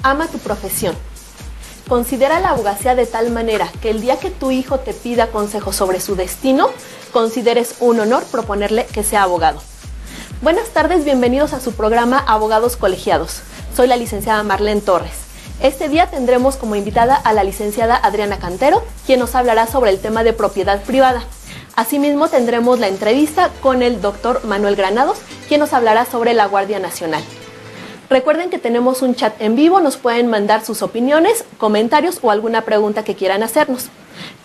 Ama tu profesión. Considera la abogacía de tal manera que el día que tu hijo te pida consejos sobre su destino, consideres un honor proponerle que sea abogado. Buenas tardes, bienvenidos a su programa Abogados Colegiados. Soy la licenciada Marlene Torres. Este día tendremos como invitada a la licenciada Adriana Cantero, quien nos hablará sobre el tema de propiedad privada. Asimismo, tendremos la entrevista con el doctor Manuel Granados, quien nos hablará sobre la Guardia Nacional. Recuerden que tenemos un chat en vivo, nos pueden mandar sus opiniones, comentarios o alguna pregunta que quieran hacernos.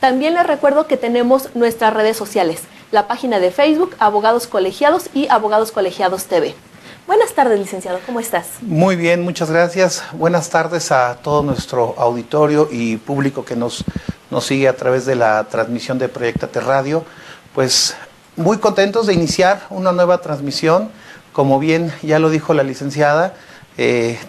También les recuerdo que tenemos nuestras redes sociales, la página de Facebook, Abogados Colegiados y Abogados Colegiados TV. Buenas tardes, licenciado, ¿cómo estás? Muy bien, muchas gracias. Buenas tardes a todo nuestro auditorio y público que nos sigue a través de la transmisión de Proyectate Radio. Pues muy contentos de iniciar una nueva transmisión. Como bien ya lo dijo la licenciada,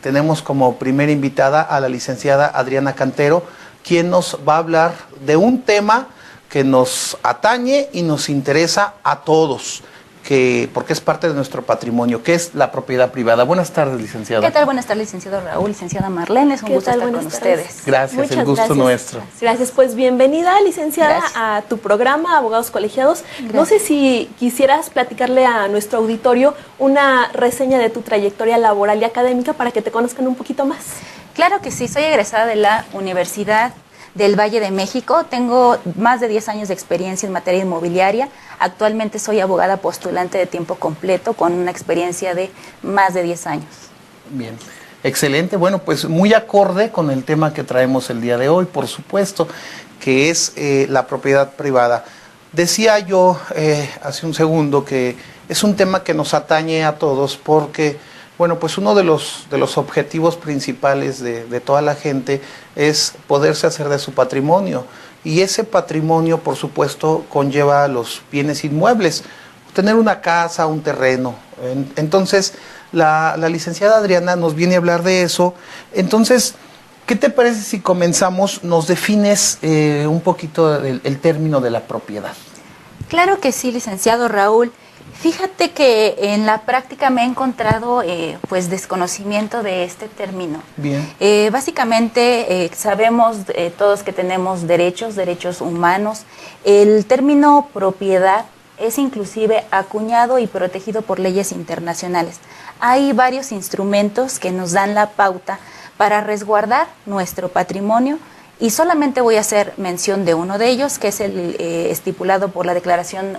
tenemos como primera invitada a la licenciada Adriana Cantero, quien nos va a hablar de un tema que nos atañe y nos interesa a todos, porque es parte de nuestro patrimonio, que es la propiedad privada. Buenas tardes, licenciada. ¿Qué tal? Buenas tardes, licenciado Raúl, licenciada Marlene, es un gusto estar con ustedes. Gracias, Muchas el gusto gracias. Nuestro. Gracias, pues bienvenida, licenciada, Gracias. a tu programa Abogados Colegiados. Gracias. No sé si quisieras platicarle a nuestro auditorio una reseña de tu trayectoria laboral y académica para que te conozcan un poquito más. Claro que sí, soy egresada de la Universidad del Valle de México, tengo más de 10 años de experiencia en materia inmobiliaria, actualmente soy abogada postulante de tiempo completo con una experiencia de más de 10 años. Bien, excelente. Bueno, pues muy acorde con el tema que traemos el día de hoy, por supuesto, que es la propiedad privada. Decía yo hace un segundo que es un tema que nos atañe a todos porque, bueno, pues uno de los objetivos principales de toda la gente es poderse hacer de su patrimonio. Y ese patrimonio, por supuesto, conlleva los bienes inmuebles, tener una casa, un terreno. Entonces, la licenciada Adriana nos viene a hablar de eso. Entonces, ¿qué te parece si comenzamos? Nos defines un poquito el término de la propiedad. Claro que sí, licenciado Raúl. Fíjate que en la práctica me he encontrado pues desconocimiento de este término. Bien. Básicamente sabemos todos que tenemos derechos humanos. El término propiedad es inclusive acuñado y protegido por leyes internacionales. Hay varios instrumentos que nos dan la pauta para resguardar nuestro patrimonio. Y solamente voy a hacer mención de uno de ellos, que es el estipulado por la Declaración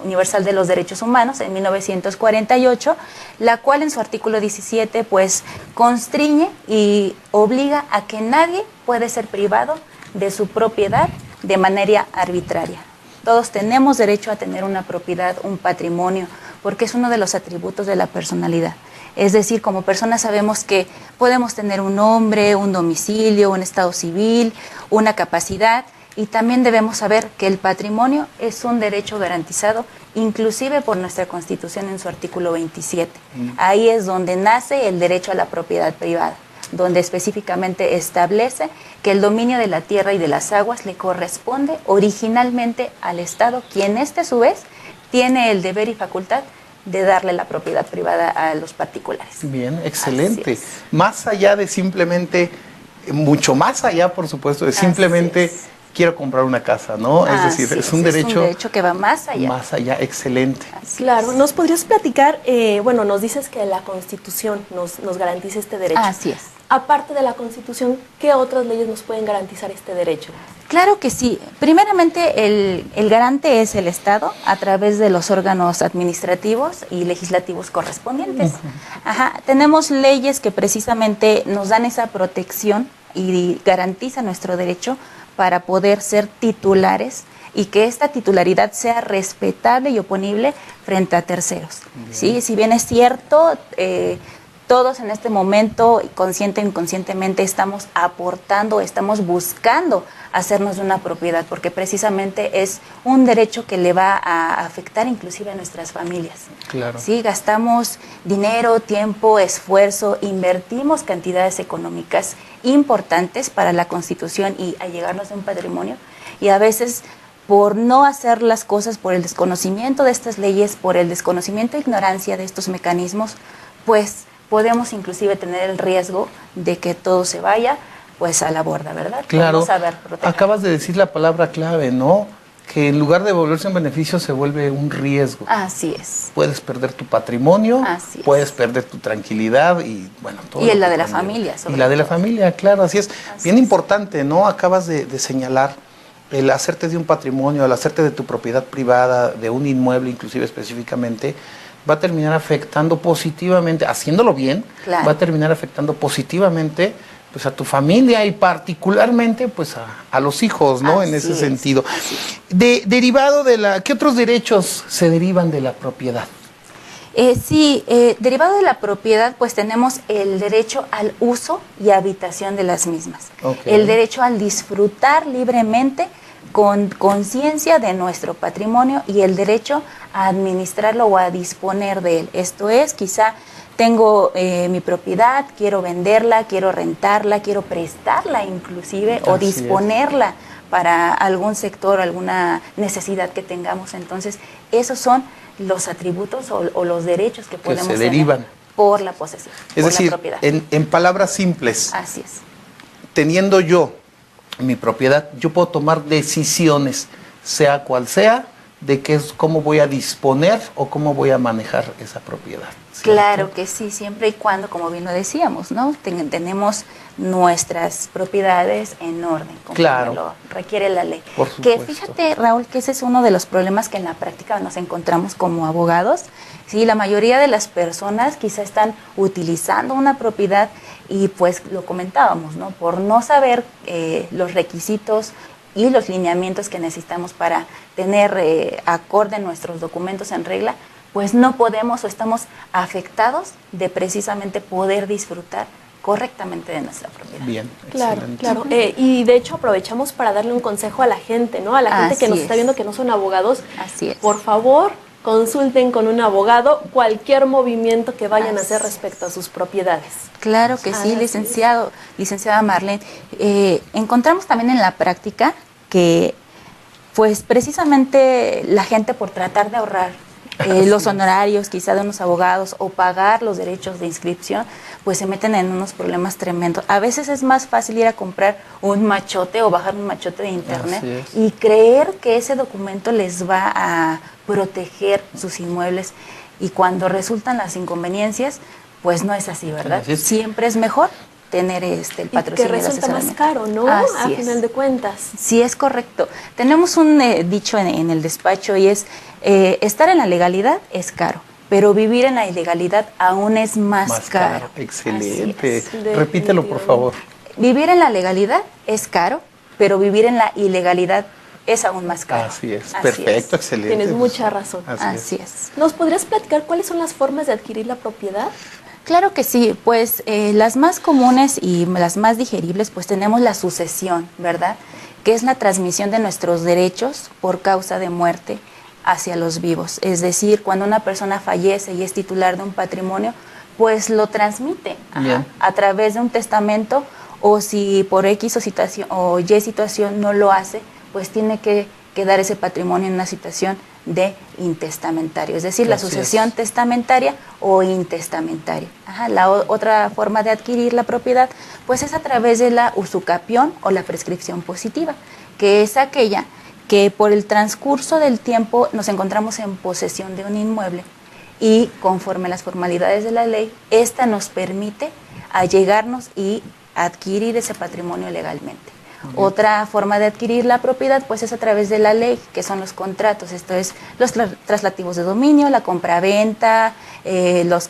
Universal de los Derechos Humanos en 1948, la cual en su artículo 17 pues constriñe y obliga a que nadie puede ser privado de su propiedad de manera arbitraria. Todos tenemos derecho a tener una propiedad, un patrimonio, porque es uno de los atributos de la personalidad. Es decir, como personas sabemos que podemos tener un nombre, un domicilio, un estado civil, una capacidad, y también debemos saber que el patrimonio es un derecho garantizado, inclusive por nuestra Constitución en su artículo 27. Ahí es donde nace el derecho a la propiedad privada, donde específicamente establece que el dominio de la tierra y de las aguas le corresponde originalmente al Estado, quien a su vez tiene el deber y facultad de darle la propiedad privada a los particulares. Bien, excelente. Más allá de simplemente, mucho más allá, por supuesto, de simplemente quiero comprar una casa, ¿no? Es decir, es un derecho que va más allá. Más allá, excelente. Claro, ¿nos podrías platicar? Bueno, nos dices que la Constitución nos garantiza este derecho. Así es. Aparte de la Constitución, ¿qué otras leyes nos pueden garantizar este derecho? Claro que sí. Primeramente, el garante es el Estado a través de los órganos administrativos y legislativos correspondientes. Tenemos leyes que precisamente nos dan esa protección y garantizan nuestro derecho para poder ser titulares y que esta titularidad sea respetable y oponible frente a terceros. ¿Sí? Si bien es cierto, todos en este momento, consciente e inconscientemente, estamos aportando, estamos buscando hacernos de una propiedad, porque precisamente es un derecho que le va a afectar inclusive a nuestras familias. Claro. Sí, gastamos dinero, tiempo, esfuerzo, invertimos cantidades económicas importantes para la constitución y allegarnos de un patrimonio, y a veces por no hacer las cosas, por el desconocimiento de estas leyes, por el desconocimiento e ignorancia de estos mecanismos, pues podemos inclusive tener el riesgo de que todo se vaya pues a la borda, ¿verdad? Claro, no saber proteger. Acabas de decir la palabra clave, ¿no? Que en lugar de volverse un beneficio se vuelve un riesgo. Así es. Puedes perder tu patrimonio, puedes perder tu tranquilidad y bueno, todo. Y la de la familia, sobre todo. Y la de la familia, claro, así es. Bien importante, ¿no? Acabas de señalar el hacerte de un patrimonio, el hacerte de tu propiedad privada, de un inmueble inclusive específicamente, va a terminar afectando positivamente, haciéndolo bien, va a terminar afectando positivamente pues a tu familia y particularmente pues a los hijos, ¿no? En ese sentido. Derivado de la, ¿qué otros derechos se derivan de la propiedad? Derivado de la propiedad, pues tenemos el derecho al uso y habitación de las mismas. El derecho al disfrutar libremente con conciencia de nuestro patrimonio y el derecho a administrarlo o a disponer de él. Esto es, quizá tengo mi propiedad, quiero venderla, quiero rentarla, quiero prestarla inclusive o disponerla para algún sector, alguna necesidad que tengamos. Entonces, esos son los atributos o los derechos que podemos se derivan por la posesión, es por decir, la propiedad. En palabras simples, así es. Teniendo yo mi propiedad, yo puedo tomar decisiones, sea cual sea, de qué es, cómo voy a disponer o cómo voy a manejar esa propiedad. ¿Cierto? Claro que sí, siempre y cuando, como bien lo decíamos, ¿no? Tenemos nuestras propiedades en orden, como lo requiere la ley. Por supuesto. Que fíjate, Raúl, que ese es uno de los problemas que en la práctica nos encontramos como abogados. Sí, la mayoría de las personas quizá están utilizando una propiedad y pues lo comentábamos, ¿no? Por no saber los requisitos y los lineamientos que necesitamos para tener acorde nuestros documentos en regla, pues no podemos o estamos afectados de precisamente poder disfrutar correctamente de nuestra propiedad. Bien, claro, claro. Y de hecho aprovechamos para darle un consejo a la gente, ¿no? A la gente que nos está viendo que no son abogados. Así es. Por favor, consulten con un abogado cualquier movimiento que vayan a hacer respecto a sus propiedades. Claro que sí, licenciada Marlene. Encontramos también en la práctica que pues precisamente la gente por tratar de ahorrar los honorarios quizá de unos abogados o pagar los derechos de inscripción, pues se meten en unos problemas tremendos. A veces es más fácil ir a comprar un machote o bajar un machote de internet y creer que ese documento les va a proteger sus inmuebles y cuando resultan las inconveniencias, pues no es así, ¿verdad? Siempre es mejor tener el patrocinio. Que resulta más caro, ¿no? A final de cuentas. Sí, es correcto. Tenemos un dicho en el despacho y es, estar en la legalidad es caro, pero vivir en la ilegalidad aún es más caro. Excelente. Repítelo, por favor. Vivir en la legalidad es caro, pero vivir en la ilegalidad es aún más caro. Así es. Perfecto, excelente. Tienes mucha razón. Así es. ¿Nos podrías platicar cuáles son las formas de adquirir la propiedad? Claro que sí, pues las más comunes y las más digeribles, pues tenemos la sucesión, ¿verdad? Que es la transmisión de nuestros derechos por causa de muerte hacia los vivos. Es decir, cuando una persona fallece y es titular de un patrimonio, pues lo transmite a través de un testamento o si por X o Y situación no lo hace, pues tiene que quedar ese patrimonio en una situación de intestamentario, es decir, la sucesión testamentaria o intestamentaria. La otra forma de adquirir la propiedad, pues es a través de la usucapión o la prescripción positiva, que es aquella que por el transcurso del tiempo nos encontramos en posesión de un inmueble y conforme a las formalidades de la ley, esta nos permite allegarnos y adquirir ese patrimonio legalmente. Otra forma de adquirir la propiedad pues es a través de la ley, que son los contratos, esto es los traslativos de dominio, la compraventa, los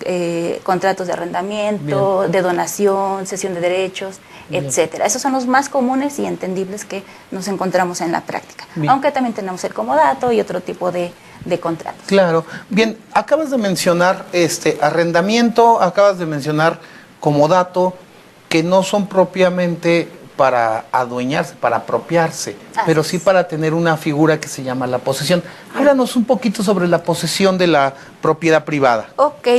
contratos de arrendamiento, de donación, cesión de derechos, etcétera. Esos son los más comunes y entendibles que nos encontramos en la práctica, aunque también tenemos el comodato y otro tipo de contratos. Claro. Bien, acabas de mencionar arrendamiento, acabas de mencionar comodato, que no son propiamente para adueñarse, para apropiarse, pero sí para tener una figura que se llama la posesión. Háblanos un poquito sobre la posesión de la propiedad privada. Ok,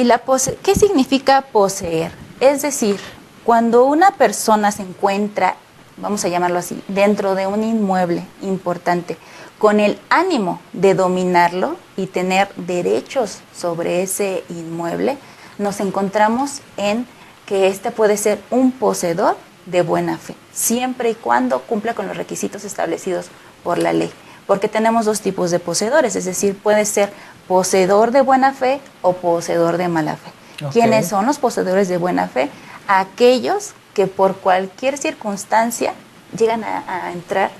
¿qué significa poseer? Es decir, cuando una persona se encuentra, vamos a llamarlo así, dentro de un inmueble importante, con el ánimo de dominarlo y tener derechos sobre ese inmueble, nos encontramos en que este puede ser un poseedor de buena fe, siempre y cuando cumpla con los requisitos establecidos por la ley. Porque tenemos dos tipos de poseedores, es decir, puede ser poseedor de buena fe o poseedor de mala fe. Okay. ¿Quiénes son los poseedores de buena fe? Aquellos que por cualquier circunstancia llegan a entrar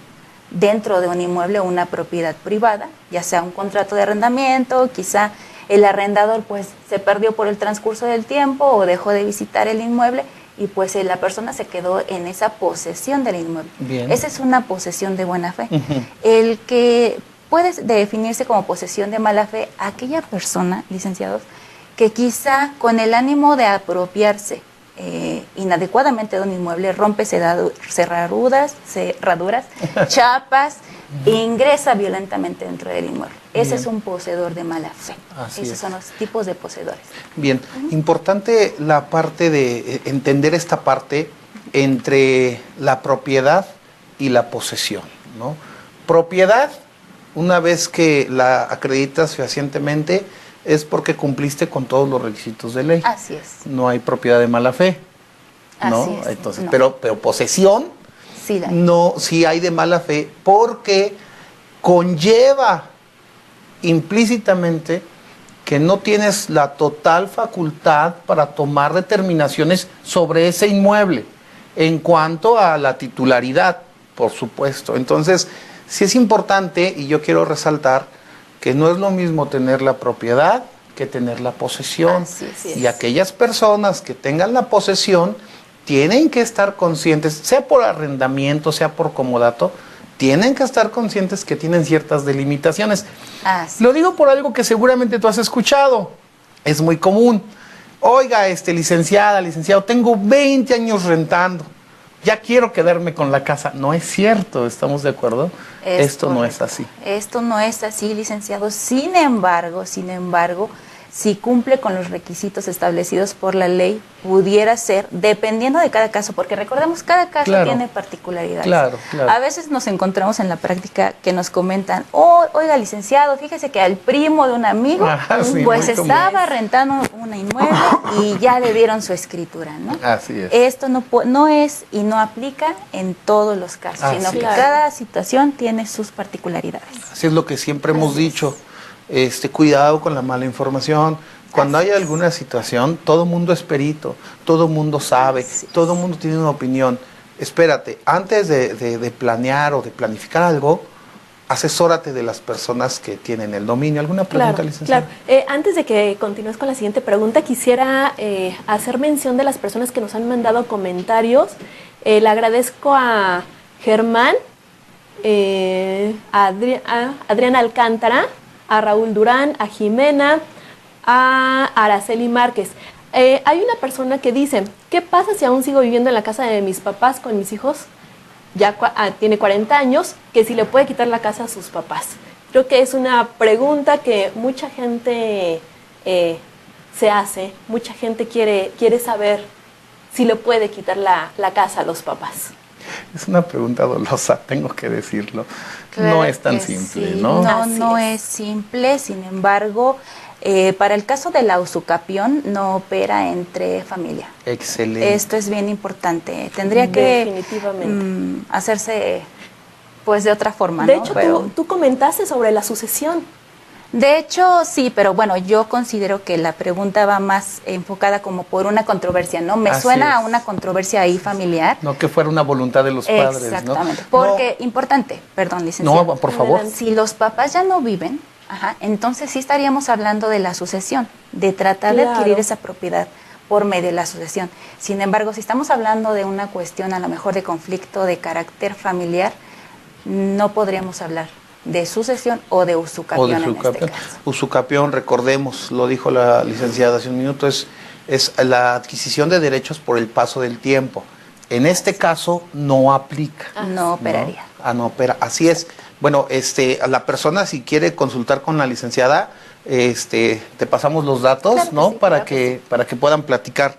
dentro de un inmueble o una propiedad privada, ya sea un contrato de arrendamiento, quizá el arrendador pues se perdió por el transcurso del tiempo o dejó de visitar el inmueble y pues la persona se quedó en esa posesión del inmueble. Bien. Esa es una posesión de buena fe. El que puede definirse como posesión de mala fe, aquella persona, licenciados, que quizá con el ánimo de apropiarse inadecuadamente de un inmueble, rompe cerraduras, chapas, e ingresa violentamente dentro del inmueble. Ese es un poseedor de mala fe. Esos son los tipos de poseedores. Bien, importante la parte de entender esta parte entre la propiedad y la posesión, ¿no? Propiedad, una vez que la acreditas fehacientemente, es porque cumpliste con todos los requisitos de ley. Así es. No hay propiedad de mala fe, ¿no? Así es. Entonces, no. Pero posesión, sí, no, sí hay de mala fe, porque conlleva implícitamente que no tienes la total facultad para tomar determinaciones sobre ese inmueble, en cuanto a la titularidad, por supuesto. Entonces, sí es importante, y yo quiero resaltar, que no es lo mismo tener la propiedad que tener la posesión. Y aquellas personas que tengan la posesión tienen que estar conscientes, sea por arrendamiento, sea por comodato, tienen que estar conscientes que tienen ciertas delimitaciones. Lo digo por algo que seguramente tú has escuchado, es muy común. Oiga, licenciada, licenciado, tengo 20 años rentando, ya quiero quedarme con la casa. No es cierto, ¿estamos de acuerdo? Esto no es así. Esto no es así, licenciado. Sin embargo, si cumple con los requisitos establecidos por la ley, pudiera ser, dependiendo de cada caso, porque recordemos, cada caso tiene particularidades. Claro. A veces nos encontramos en la práctica que nos comentan, oiga, licenciado, fíjese que al primo de un amigo, pues estaba rentando una inmueble y ya le dieron su escritura, ¿no? Así es. Esto no es y no aplica en todos los casos, sino que cada situación tiene sus particularidades. Así es lo que siempre hemos dicho. Cuidado con la mala información. Cuando hay alguna situación, todo mundo es perito, todo mundo sabe, todo mundo tiene una opinión. Espérate, antes de planear o de planificar algo, asesórate de las personas que tienen el dominio. ¿Alguna pregunta, licenciada? Claro. Antes de que continúes con la siguiente pregunta, quisiera hacer mención de las personas que nos han mandado comentarios. Le agradezco a Germán, a Adriana Alcántara, a Raúl Durán, a Jimena, a Araceli Márquez. Hay una persona que dice, ¿qué pasa si aún sigo viviendo en la casa de mis papás con mis hijos? Ya tiene 40 años, que si le puede quitar la casa a sus papás. Creo que es una pregunta que mucha gente se hace, mucha gente quiere saber si le puede quitar la casa a los papás. Es una pregunta dolosa, tengo que decirlo. Claro, no es tan simple, ¿no? No es simple, sin embargo, para el caso de la usucapión no opera entre familia. Excelente. Esto es bien importante. Tendría que hacerse pues de otra forma, de hecho, tú comentaste sobre la sucesión. De hecho, sí, pero bueno, yo considero que la pregunta va más enfocada como por una controversia, ¿no? Me suena a una controversia ahí familiar. No que fuera una voluntad de los padres, exactamente, ¿no? Porque, importante, perdón, licenciado. No, por favor. Si los papás ya no viven, entonces sí estaríamos hablando de la sucesión, de tratar de adquirir esa propiedad por medio de la sucesión. Sin embargo, si estamos hablando de una cuestión a lo mejor de conflicto de carácter familiar, no podríamos hablar de sucesión o de usucapión en este caso. Usucapión, recordemos, lo dijo la licenciada hace un minuto, es la adquisición de derechos por el paso del tiempo. En este caso no aplica. No operaría. No opera. Así es. Bueno, a la persona, si quiere consultar con la licenciada, te pasamos los datos, claro, ¿no? Sí, para que puedan platicar.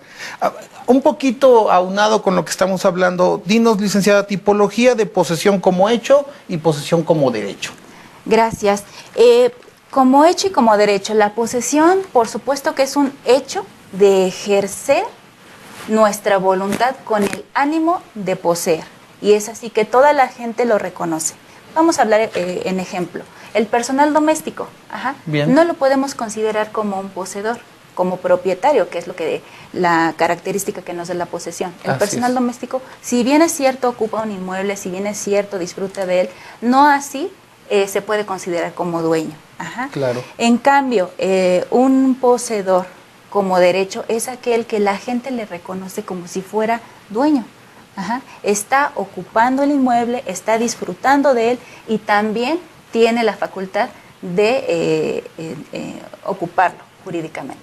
Un poquito aunado con lo que estamos hablando, dinos, licenciada, tipología de posesión como hecho y posesión como derecho. Gracias. Como hecho y como derecho, la posesión, por supuesto que es un hecho de ejercer nuestra voluntad con el ánimo de poseer. Y es así que toda la gente lo reconoce. Vamos a hablar en ejemplo. El personal doméstico, no lo podemos considerar como un poseedor, como propietario, que es la característica que nos da la posesión. El personal doméstico, si bien es cierto, ocupa un inmueble, si bien es cierto, disfruta de él, no así se puede considerar como dueño. Claro. En cambio, un poseedor como derecho es aquel que la gente le reconoce como si fuera dueño. Está ocupando el inmueble, está disfrutando de él y también tiene la facultad de ocuparlo jurídicamente.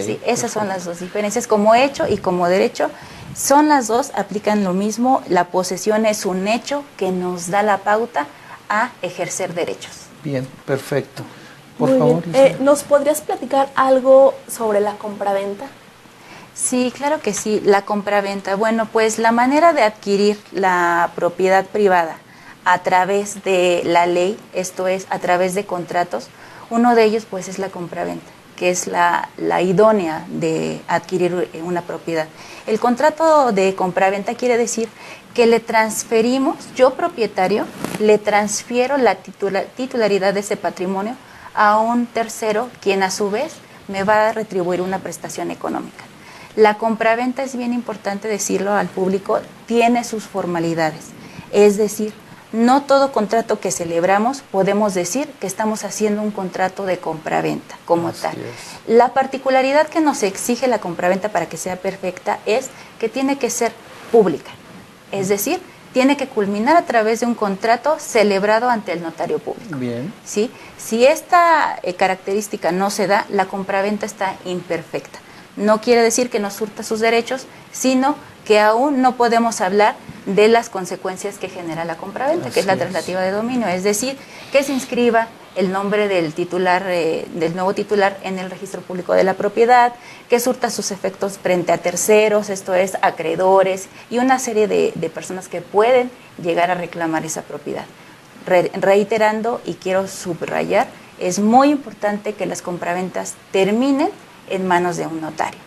Sí, esas son las dos diferencias. Como hecho y como derecho, son las dos, aplican lo mismo. La posesión es un hecho que nos da la pauta a ejercer derechos. Bien, perfecto. Por favor. ¿Nos podrías platicar algo sobre la compraventa? Sí, claro que sí, la compraventa. Bueno, pues la manera de adquirir la propiedad privada a través de la ley, esto es, a través de contratos, uno de ellos pues es la compraventa, que es la idónea de adquirir una propiedad. El contrato de compraventa quiere decir que le transferimos, yo propietario, le transfiero la titularidad de ese patrimonio a un tercero, quien a su vez me va a retribuir una prestación económica. La compraventa, es bien importante decirlo al público, tiene sus formalidades. Es decir, no todo contrato que celebramos podemos decir que estamos haciendo un contrato de compraventa como tal. La particularidad que nos exige la compraventa para que sea perfecta es que tiene que ser pública. Es decir, tiene que culminar a través de un contrato celebrado ante el notario público. Bien. ¿Sí? Si esta característica no se da, la compraventa está imperfecta. No quiere decir que nos surta sus derechos, sino que aún no podemos hablar de las consecuencias que genera la compraventa, que es la traslativa de dominio, es decir, que se inscriba el nombre del titular, del nuevo titular en el registro público de la propiedad, que surta sus efectos frente a terceros, esto es, acreedores y una serie de personas que pueden llegar a reclamar esa propiedad. Reiterando, y quiero subrayar, es muy importante que las compraventas terminen en manos de un notario,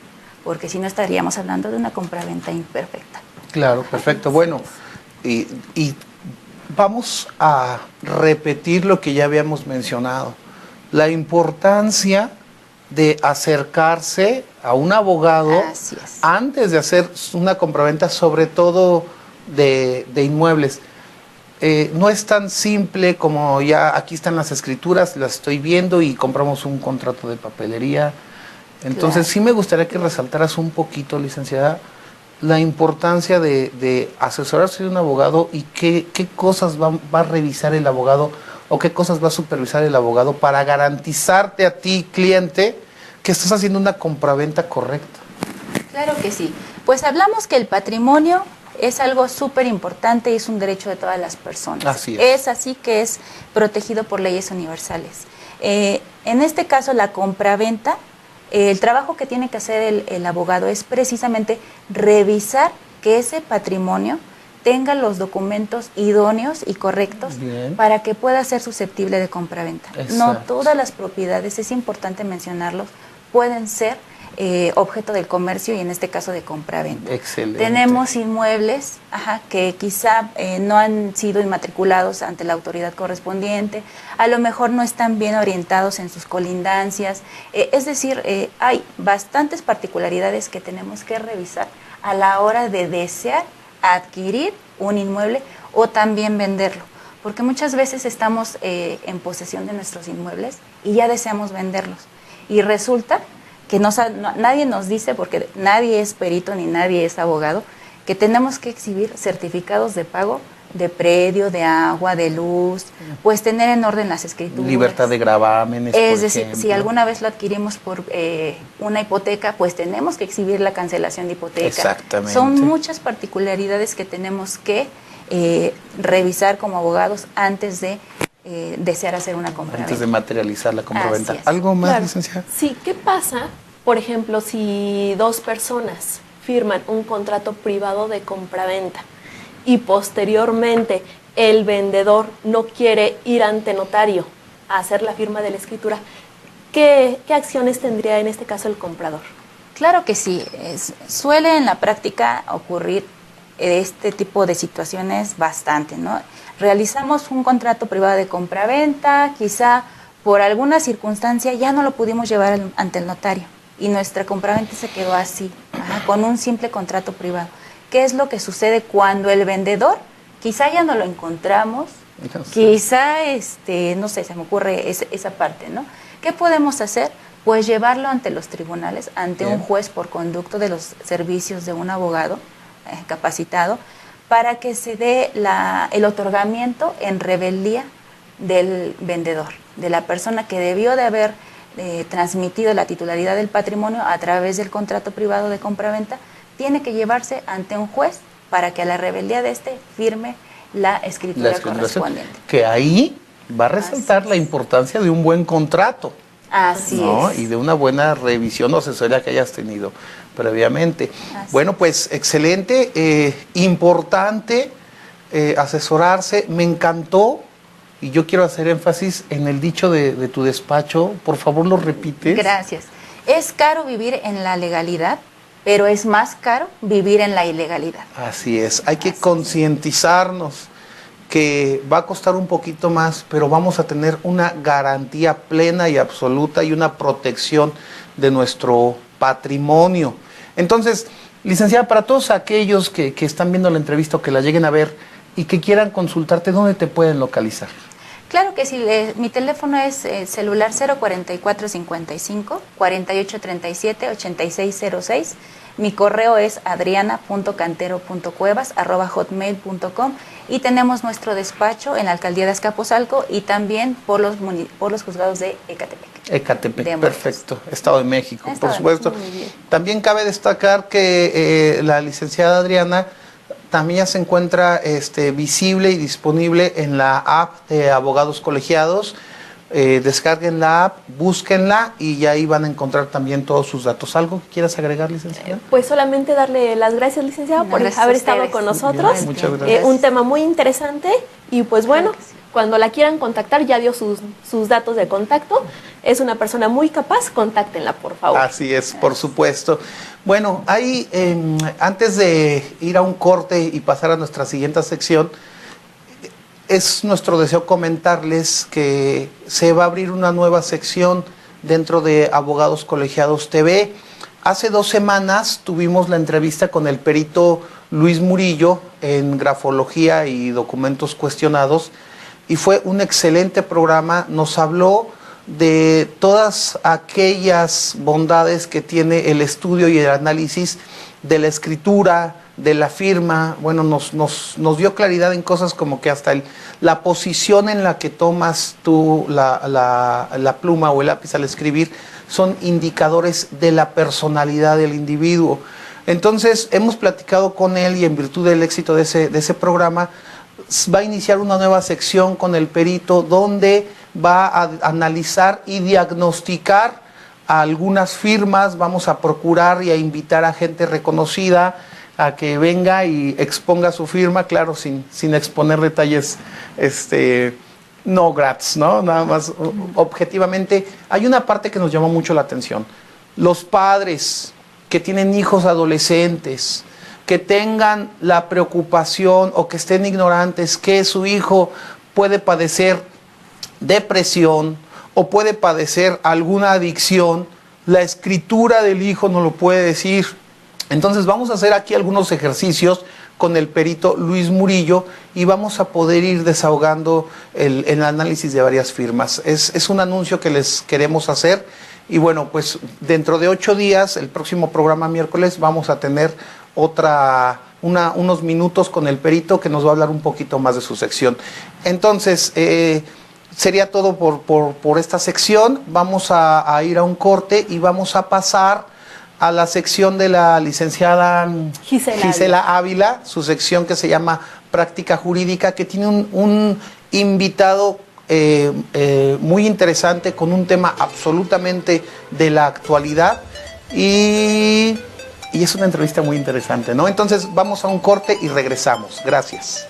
porque si no estaríamos hablando de una compraventa imperfecta. Claro, perfecto. Bueno, y vamos a repetir lo que ya habíamos mencionado, la importancia de acercarse a un abogado antes de hacer una compraventa, sobre todo de inmuebles. No es tan simple como ya aquí están las escrituras, las estoy viendo y compramos un contrato de papelería. Entonces sí me gustaría que resaltaras un poquito, licenciada, la importancia de asesorarse de un abogado y qué cosas va a revisar el abogado o qué cosas va a supervisar el abogado para garantizarte a ti, cliente, que estás haciendo una compraventa correcta. Claro que sí. Pues hablamos que el patrimonio es algo súper importante y es un derecho de todas las personas. Así es. Es así que es protegido por leyes universales. En este caso, la compraventa, el trabajo que tiene que hacer el abogado es precisamente revisar que ese patrimonio tenga los documentos idóneos y correctos para que pueda ser susceptible de compraventa. No todas las propiedades, es importante mencionarlo, pueden ser objeto del comercio y en este caso de compraventa. Excelente. Tenemos inmuebles que quizá no han sido inmatriculados ante la autoridad correspondiente, a lo mejor no están bien orientados en sus colindancias, es decir, hay bastantes particularidades que tenemos que revisar a la hora de desear adquirir un inmueble o también venderlo, porque muchas veces estamos en posesión de nuestros inmuebles y ya deseamos venderlos y resulta que nadie nos dice, porque nadie es perito ni nadie es abogado, que tenemos que exhibir certificados de pago de predio, de agua, de luz, pues tener en orden las escrituras. Libertad de gravámenes, es decir, si alguna vez lo adquirimos por una hipoteca, pues tenemos que exhibir la cancelación de hipoteca. Exactamente. Son muchas particularidades que tenemos que revisar como abogados antes de desear hacer una compraventa. Antes de materializar la compraventa. ¿Algo más, licenciada? Sí, ¿qué pasa, por ejemplo, si dos personas firman un contrato privado de compraventa y posteriormente el vendedor no quiere ir ante notario a hacer la firma de la escritura? ¿Qué acciones tendría en este caso el comprador? Claro que sí, suele en la práctica ocurrir este tipo de situaciones bastante, ¿no? Realizamos un contrato privado de compraventa, quizá por alguna circunstancia ya no lo pudimos llevar ante el notario y nuestra compraventa se quedó así, con un simple contrato privado. ¿Qué es lo que sucede cuando el vendedor, quizá ya no lo encontramos, quizá, no sé, se me ocurre esa parte, ¿no? ¿Qué podemos hacer? Pues llevarlo ante los tribunales, ante un juez por conducto de los servicios de un abogado capacitado, para que se dé el otorgamiento en rebeldía del vendedor, de la persona que debió de haber transmitido la titularidad del patrimonio a través del contrato privado de compraventa, tiene que llevarse ante un juez para que a la rebeldía de firme la escritura correspondiente. Que ahí va a resaltar la importancia de un buen contrato. Así es. Y de una buena revisión o asesoría que hayas tenido previamente. Bueno, pues excelente, importante asesorarse. Me encantó y yo quiero hacer énfasis en el dicho de tu despacho. Por favor, lo repites. Gracias. Es caro vivir en la legalidad, pero es más caro vivir en la ilegalidad. Así es. Hay que concientizarnos que va a costar un poquito más, pero vamos a tener una garantía plena y absoluta y una protección de nuestro patrimonio. Entonces, licenciada, para todos aquellos que están viendo la entrevista o que la lleguen a ver y que quieran consultarte, ¿dónde te pueden localizar? Claro que sí, mi teléfono es celular 04455 4837 8606. Mi correo es adriana.cantero.cuevas@hotmail.com y tenemos nuestro despacho en la alcaldía de Azcapotzalco y también por los juzgados de Ecatepec. Ecatepec, perfecto, Estado de México, por supuesto. También cabe destacar que la licenciada Adriana también ya se encuentra visible y disponible en la app de Abogados Colegiados. Descarguen la app, búsquenla y ahí van a encontrar también todos sus datos. ¿Algo que quieras agregar, licenciada? Pues solamente darle las gracias, licenciada, por haber estado con nosotros. Bien, muchas gracias. Un tema muy interesante y pues bueno, cuando la quieran contactar, ya dio sus datos de contacto. Es una persona muy capaz, contáctenla, por favor. Así es, por supuesto. Bueno, ahí antes de ir a un corte y pasar a nuestra siguiente sección, es nuestro deseo comentarles que se va a abrir una nueva sección dentro de Abogados Colegiados TV. Hace 2 semanas tuvimos la entrevista con el perito Luis Murillo en grafología y documentos cuestionados y fue un excelente programa. Nos habló de todas aquellas bondades que tiene el estudio y el análisis de la escritura, de la firma. Bueno, nos dio claridad en cosas como que hasta la posición en la que tomas tú la pluma o el lápiz al escribir son indicadores de la personalidad del individuo. Entonces, hemos platicado con él y en virtud del éxito de ese programa, va a iniciar una nueva sección con el perito donde va a analizar y diagnosticar a algunas firmas. Vamos a procurar y a invitar a gente reconocida a que venga y exponga su firma, claro, sin exponer detalles no gratis, ¿no? Nada más objetivamente. Hay una parte que nos llamó mucho la atención. Los padres que tienen hijos adolescentes, que tengan la preocupación o que estén ignorantes que su hijo puede padecer depresión o puede padecer alguna adicción, la escritura del hijo no lo puede decir. Entonces vamos a hacer aquí algunos ejercicios con el perito Luis Murillo y vamos a poder ir desahogando el análisis de varias firmas. Es un anuncio que les queremos hacer y bueno, pues dentro de 8 días, el próximo programa miércoles, vamos a tener unos minutos con el perito que nos va a hablar un poquito más de su sección. Entonces, sería todo por esta sección. Vamos a ir a un corte y vamos a pasar a la sección de la licenciada Gisela Ávila, su sección que se llama Práctica Jurídica, que tiene un invitado muy interesante con un tema absolutamente de la actualidad y es una entrevista muy interesante, ¿no? Entonces vamos a un corte y regresamos. Gracias.